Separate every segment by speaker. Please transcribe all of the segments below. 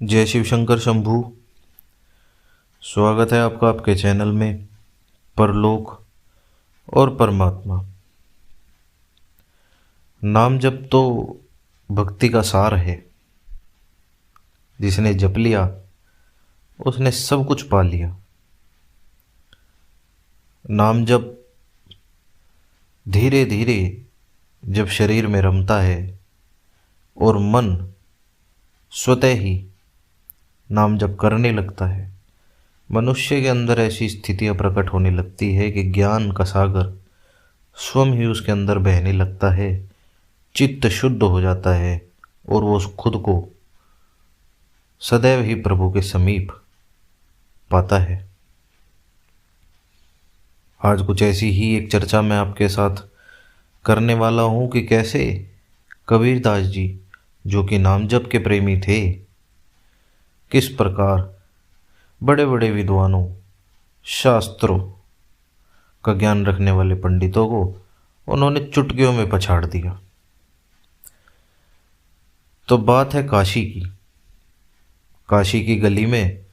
Speaker 1: जय शिव शंकर शंभू। स्वागत है आपका आपके चैनल में परलोक और परमात्मा। नाम जप तो भक्ति का सार है। जिसने जप लिया उसने सब कुछ पा लिया। नाम जप धीरे धीरे जब शरीर में रमता है और मन स्वतः ही नाम जप करने लगता है, मनुष्य के अंदर ऐसी स्थितियां प्रकट होने लगती है कि ज्ञान का सागर स्वयं ही उसके अंदर बहने लगता है, चित्त शुद्ध हो जाता है और वो खुद को सदैव ही प्रभु के समीप पाता है। आज कुछ ऐसी ही एक चर्चा मैं आपके साथ करने वाला हूँ कि कैसे कबीरदास जी, जो कि नाम जप के प्रेमी थे, किस प्रकार बड़े बड़े विद्वानों, शास्त्रों का ज्ञान रखने वाले पंडितों को उन्होंने चुटकियों में पछाड़ दिया। तो बात है काशी की। काशी की गली में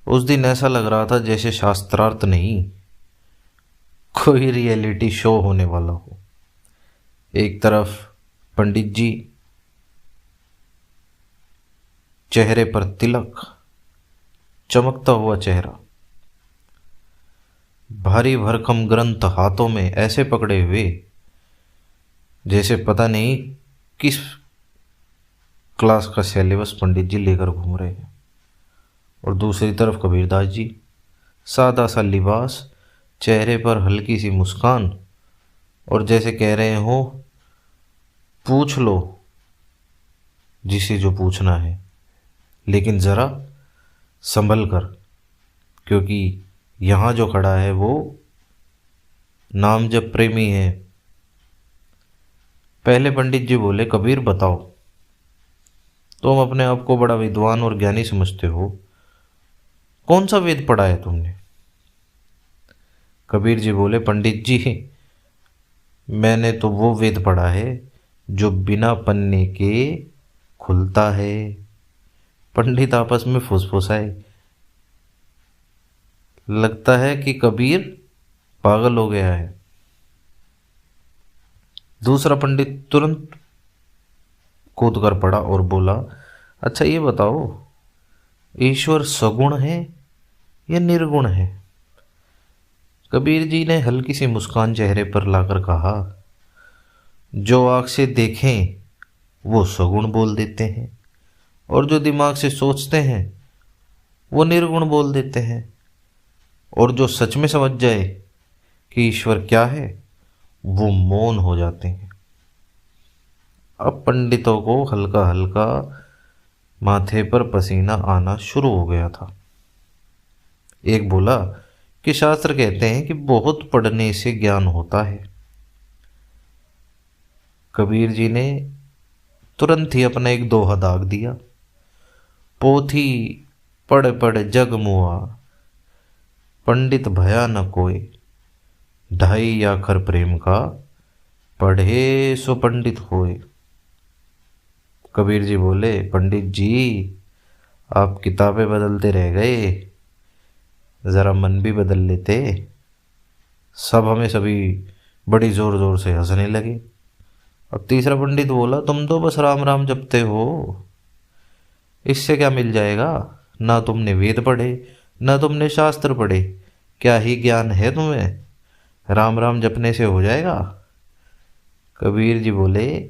Speaker 1: उस दिन ऐसा लग रहा था जैसे शास्त्रार्थ नहीं, कोई रियलिटी शो होने वाला हो। एक तरफ पंडित जी, चेहरे पर तिलक, चमकता हुआ चेहरा, भारी भरकम ग्रंथ हाथों में ऐसे पकड़े हुए जैसे पता नहीं किस क्लास का सिलेबस पंडित जी लेकर घूम रहे हैं। और दूसरी तरफ कबीरदास जी, सादा सा लिबास, चेहरे पर हल्की सी मुस्कान, और जैसे कह रहे हो पूछ लो जिसे जो पूछना है, लेकिन ज़रा संभल कर, क्योंकि यहाँ जो खड़ा है वो नाम जप प्रेमी है। पहले पंडित जी बोले, कबीर बताओ, तुम अपने आप को बड़ा विद्वान और ज्ञानी समझते हो, कौन सा वेद पढ़ा है तुमने? कबीर जी बोले, पंडित जी मैंने तो वो वेद पढ़ा है जो बिना पन्ने के खुलता है। पंडित आपस में फुसफुसाए। लगता है कि कबीर पागल हो गया है। दूसरा पंडित तुरंत कूद कर पड़ा और बोला, अच्छा ये बताओ, ईश्वर सगुण है या निर्गुण है? कबीर जी ने हल्की सी मुस्कान चेहरे पर लाकर कहा, जो आँख से देखें वो सगुण बोल देते हैं, और जो दिमाग से सोचते हैं वो निर्गुण बोल देते हैं, और जो सच में समझ जाए कि ईश्वर क्या है वो मौन हो जाते हैं। अब पंडितों को हल्का हल्का माथे पर पसीना आना शुरू हो गया था। एक बोला कि शास्त्र कहते हैं कि बहुत पढ़ने से ज्ञान होता है। कबीर जी ने तुरंत ही अपना एक दोहा दाग दिया, पोथी पढ़ पढ़ जग मुआ, पंडित भया न कोय, ढाई आखर प्रेम का, पढ़े सो पंडित होए। कबीर जी बोले, पंडित जी आप किताबें बदलते रह गए, ज़रा मन भी बदल लेते। सब हमें सभी बड़ी ज़ोर ज़ोर से हंसने लगे। अब तीसरा पंडित बोला, तुम तो बस राम राम जपते हो, इससे क्या मिल जाएगा? ना तुमने वेद पढ़े, ना तुमने शास्त्र पढ़े, क्या ही ज्ञान है तुम्हें? राम राम जपने से हो जाएगा? कबीर जी बोले,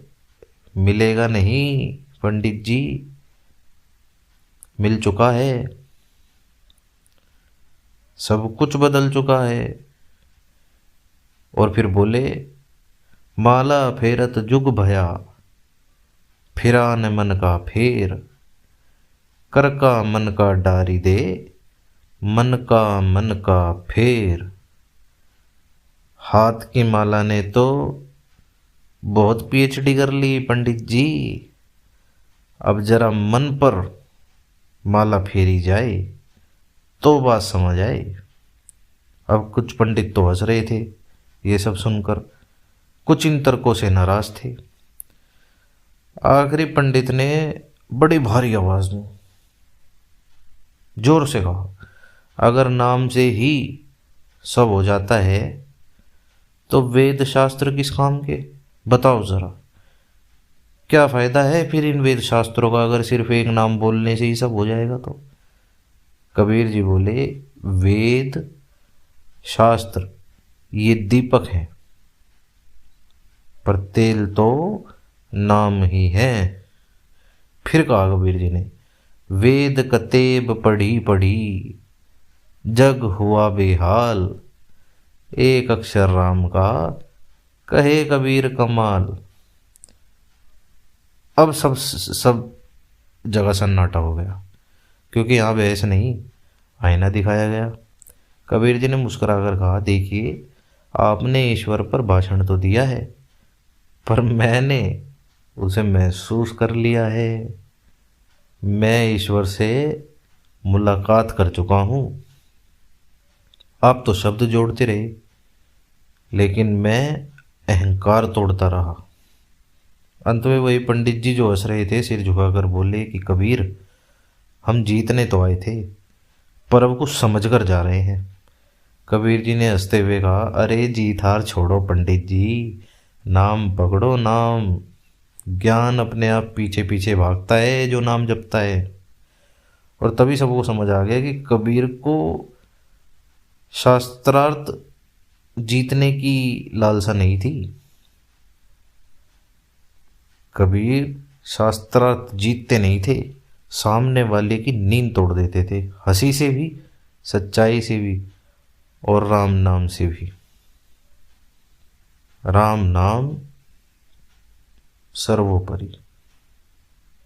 Speaker 1: मिलेगा नहीं पंडित जी, मिल चुका है, सब कुछ बदल चुका है। और फिर बोले, माला फेरत जुग भया, फिरा न मन का फेर, कर का मन का डारी दे, मन का फेर। हाथ की माला ने तो बहुत पीएचडी कर ली पंडित जी, अब जरा मन पर माला फेरी जाए तो बात समझ आए। अब कुछ पंडित तो हंस रहे थे ये सब सुनकर, कुछ इन तर्कों से नाराज थे। आखिरी पंडित ने बड़ी भारी आवाज में जोर से कहो। अगर नाम से ही सब हो जाता है तो वेद शास्त्र किस काम के? बताओ जरा, क्या फायदा है फिर इन वेद शास्त्रों का अगर सिर्फ एक नाम बोलने से ही सब हो जाएगा तो? कबीर जी बोले, वेद शास्त्र ये दीपक है, पर तेल तो नाम ही है। फिर कहा कबीर जी ने, वेद कतेब पढ़ी पढ़ी जग हुआ बेहाल, एक अक्षर राम का कहे कबीर कमाल। अब सब जगह सन्नाटा हो गया, क्योंकि यहाँ बहस नहीं, आईना दिखाया गया। कबीर जी ने मुस्कुराकर कहा, देखिए आपने ईश्वर पर भाषण तो दिया है, पर मैंने उसे महसूस कर लिया है। मैं ईश्वर से मुलाकात कर चुका हूँ। आप तो शब्द जोड़ते रहे, लेकिन मैं अहंकार तोड़ता रहा। अंत में वही पंडित जी जो हंस रहे थे सिर झुकाकर बोले कि कबीर, हम जीतने तो आए थे, पर अब कुछ समझ कर जा रहे हैं। कबीर जी ने हंसते हुए कहा, अरे जीत हार छोड़ो पंडित जी, नाम पकड़ो नाम। ज्ञान अपने आप पीछे पीछे भागता है जो नाम जपता है। और तभी सबको समझ आ गया कि कबीर को शास्त्रार्थ जीतने की लालसा नहीं थी। कबीर शास्त्रार्थ जीतते नहीं थे, सामने वाले की नींद तोड़ देते थे, हंसी से भी, सच्चाई से भी, और राम नाम से भी। राम नाम सर्वोपरि।